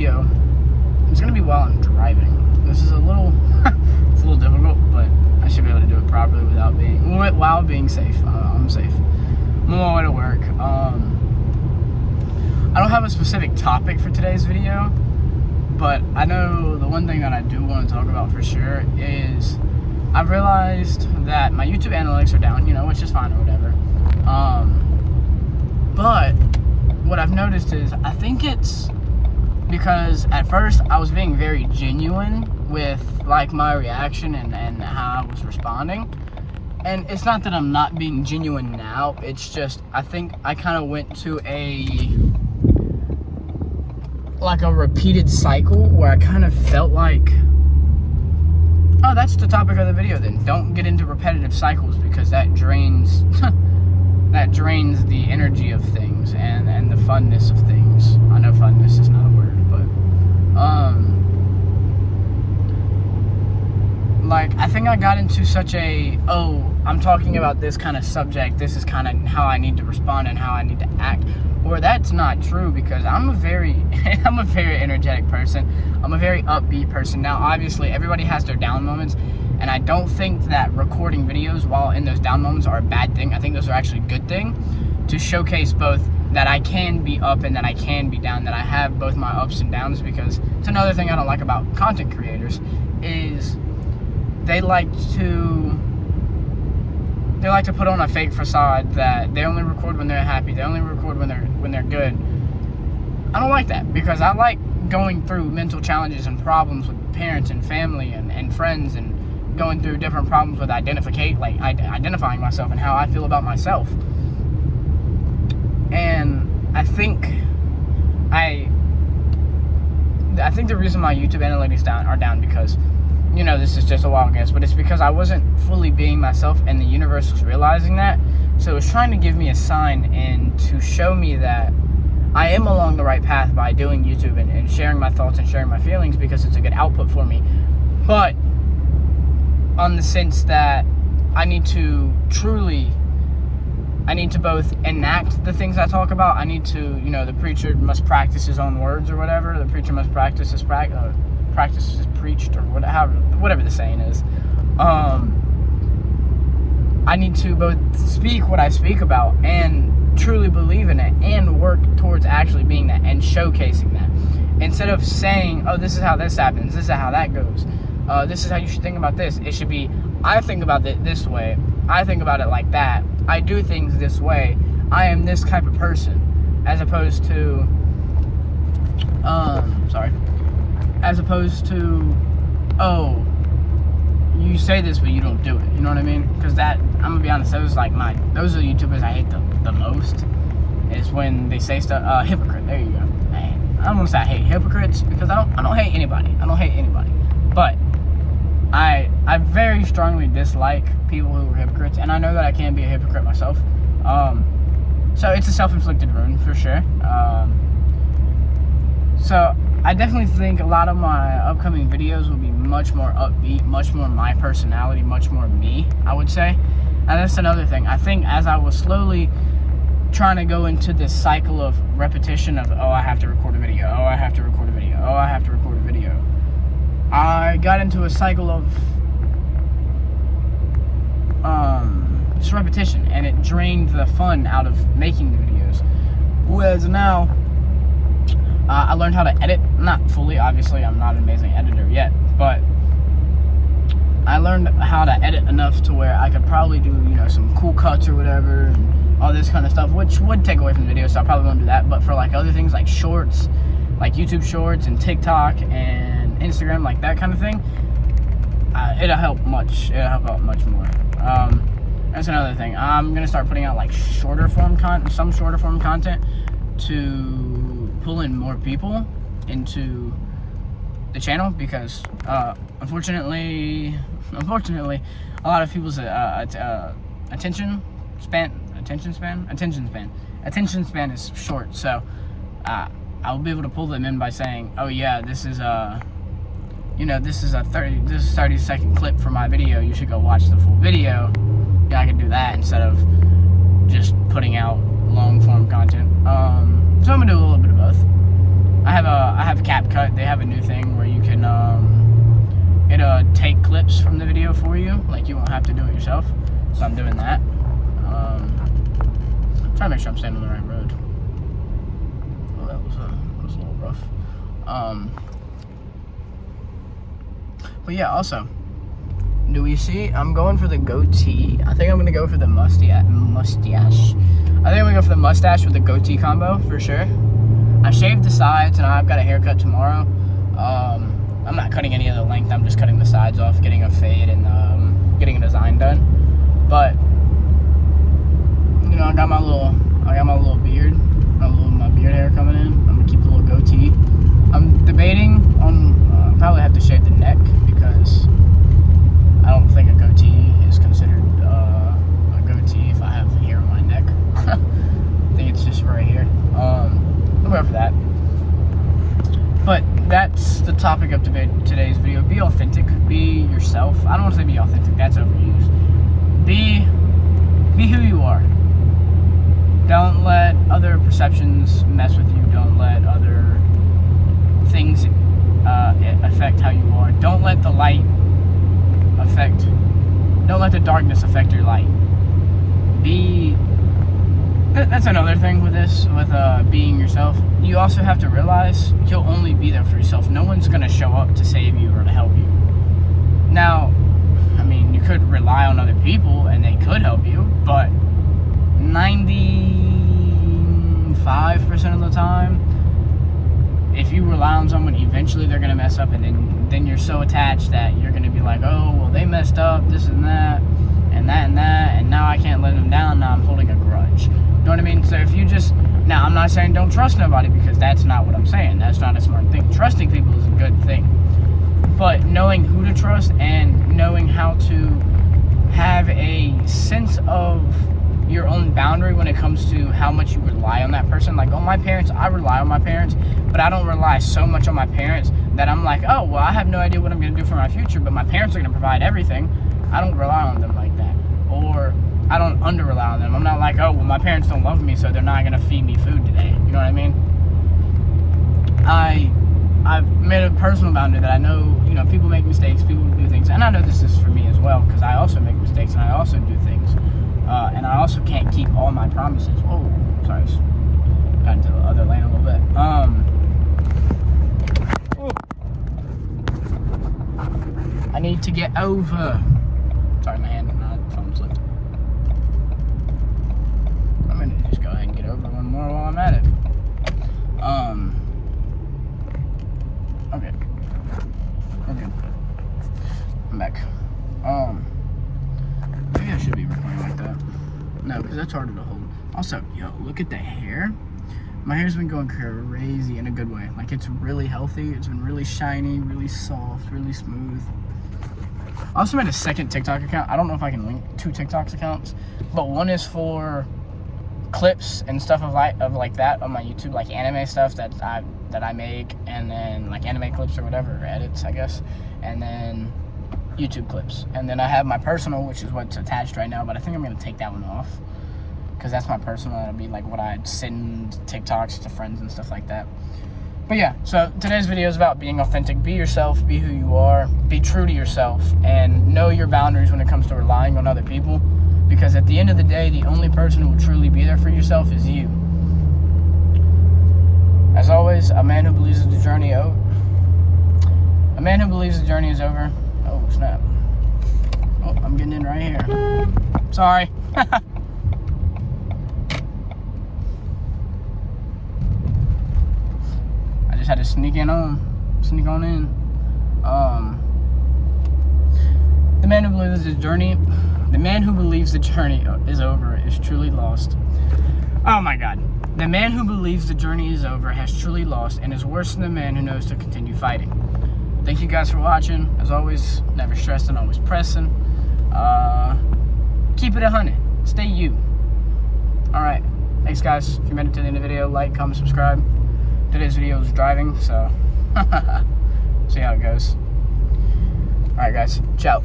video is going to be while I'm driving. This is a little, it's a little difficult, but I should be able to do it properly while being safe. I'm safe. I'm on my way to work. I don't have a specific topic for today's video, but I know the one thing that I do want to talk about for sure is I've realized that my YouTube analytics are down, which is fine or whatever. But what I've noticed is I think it's because at first I was being very genuine with like my reaction and how I was responding. And it's not that I'm not being genuine now, it's just I think I kind of went to a repeated cycle where I kind of felt like, oh, that's the topic of the video then. Don't get into repetitive cycles because that drains that drains the energy of things and the funness of things. I know funness is not a word, but I think I got into such a, I'm talking about this kind of subject, this is kind of how I need to respond and how I need to act. Or that's not true, because I'm a very energetic person. I'm a very upbeat person. Now, obviously, everybody has their down moments, and I don't think that recording videos while in those down moments are a bad thing. I think those are actually a good thing to showcase both that I can be up and that I can be down, that I have both my ups and downs, because it's another thing I don't like about content creators is they like to put on a fake facade that they only record when they're happy, they only record when they're good. I don't like that, because I like going through mental challenges and problems with parents and family and friends, and going through different problems with identifying myself and how I feel about myself. And I think the reason my YouTube analytics are down because, this is just a wild guess, but it's because I wasn't fully being myself, and the universe was realizing that. So it was trying to give me a sign and to show me that I am along the right path by doing YouTube and sharing my thoughts and sharing my feelings, because it's a good output for me. But on the sense that I need to both enact the things I talk about. I need to, the preacher must practice his own words or whatever. The preacher must practice his practice is preached, or whatever the saying is. I need to both speak what I speak about and truly believe in it and work towards actually being that and showcasing that. Instead of saying, oh, this is how this happens, this is how that goes, this is how you should think about this. It should be, I think about it this way, I think about it like that, I do things this way, I am this type of person, as opposed to, oh, you say this but you don't do it, you know what I mean? Because that, I'm gonna be honest, those are the YouTubers I hate the most, is when they say stuff, hypocrite, there you go. I don't want to say I hate hypocrites, because I don't hate anybody, but I very strongly dislike people who are hypocrites, and I know that I can be a hypocrite myself, so it's a self-inflicted wound for sure. So I definitely think a lot of my upcoming videos will be much more upbeat, much more my personality, much more me, I would say. And that's another thing. I think as I was slowly trying to go into this cycle of repetition of, oh, I have to record a video, oh, I have to record a video, oh, I have to record a video, I got into a cycle of just repetition, and it drained the fun out of making the videos. Whereas now, I learned how to edit, not fully, obviously, I'm not an amazing editor yet, but I learned how to edit enough to where I could probably do, some cool cuts or whatever, and all this kind of stuff, which would take away from the video, so I probably won't do that. But for other things like shorts, like YouTube shorts and TikTok and Instagram, like that kind of thing, it'll help out much more. That's another thing. I'm gonna start putting out some shorter form content to pull in more people into the channel, because unfortunately a lot of people's attention span is short. So I'll be able to pull them in by saying, oh yeah, this is a 30-second clip for my video, you should go watch the full video. I can do that instead of just putting out long form content. So I'm gonna do a little bit of both. I have have CapCut, they have a new thing where you can take clips from the video for you. Like, you won't have to do it yourself. So I'm doing that. Trying to make sure I'm staying on the right road. Well, that was a little rough. But yeah, also, do we see? I'm going for the goatee. I think I'm gonna go for the mustache. I think I'm gonna go for the mustache with the goatee combo for sure. I shaved the sides and I've got a haircut tomorrow. I'm not cutting any of the length. I'm just cutting the sides off, getting a fade and getting a design done. But you know, I got my little beard, my beard hair coming in. I'm gonna keep the little goatee. I'm debating on probably have to shave the neck because I don't think a goatee is considered a goatee if I have hair on my neck. I think it's just right here. I'll go for that. But that's the topic of today's video. Be authentic. Be yourself. I don't want to say be authentic. That's overused. Be who you are. Don't let other perceptions mess with you. Don't let other things affect how you are. Don't let the light don't let the darkness affect your light. That's another thing with this, with being yourself. You also have to realize you'll only be there for yourself. No one's going to show up to save you or to help you. Now, I mean, you could rely on other people and they could help you, but 95% of the time, if you rely on someone, eventually they're going to mess up, and then you're so attached that you're going to be like, oh, well, they messed up, this and that, and that and that, and now I can't let them down, now I'm holding a grudge. You know what I mean? So if you just, now I'm not saying don't trust nobody, because that's not what I'm saying. That's not a smart thing. Trusting people is a good thing. But knowing who to trust and knowing how to have a sense of your own boundary when it comes to how much you rely on that person. Like, on my parents, I rely on my parents, but I don't rely so much on my parents that I'm like, oh, well, I have no idea what I'm going to do for my future, but my parents are going to provide everything. I don't rely on them like that. Or I don't under-rely on them. I'm not like, oh, well, my parents don't love me, so they're not going to feed me food today. You know what I mean? I've made a personal boundary that I know, you know, people make mistakes, people do things, and I know this is for me as well, because I also make mistakes and I also do things. And I also can't keep all my promises. Whoa, sorry, got into the other lane a little bit. I need to get over. Sorry, my phone slipped. I'm gonna just go ahead and get over one more while I'm at it. Okay. Okay. I'm back. Maybe I should be recording like that. No, because that's harder to hold. Also, yo, look at the hair. My hair's been going crazy in a good way. Like, it's really healthy. It's been really shiny, really soft, really smooth. I also made a second TikTok account. I don't know if I can link 2 TikTok accounts, but one is for clips and stuff of like that on my YouTube, like anime stuff that I make, and then like anime clips or whatever, or edits, I guess, and then YouTube clips. And then I have my personal, which is what's attached right now, but I think I'm going to take that one off because that's my personal. That'll be like what I'd send TikToks to friends and stuff like that. But yeah, so today's video is about being authentic. Be yourself, be who you are, be true to yourself, and know your boundaries when it comes to relying on other people, because at the end of the day, the only person who will truly be there for yourself is you. As always, a man who believes the journey is over. Oh, snap. Oh, I'm getting in right here. Sorry. I just had to sneak on in. The man who believes the journey is over is truly lost. Oh my God. The man who believes the journey is over has truly lost and is worse than the man who knows to continue fighting. Thank you guys for watching. As always, never stressing, always pressing. Keep it 100. Stay you. Alright. Thanks, guys. If you made it to the end of the video, like, comment, subscribe. Today's video is driving, so see how it goes. Alright, guys. Ciao.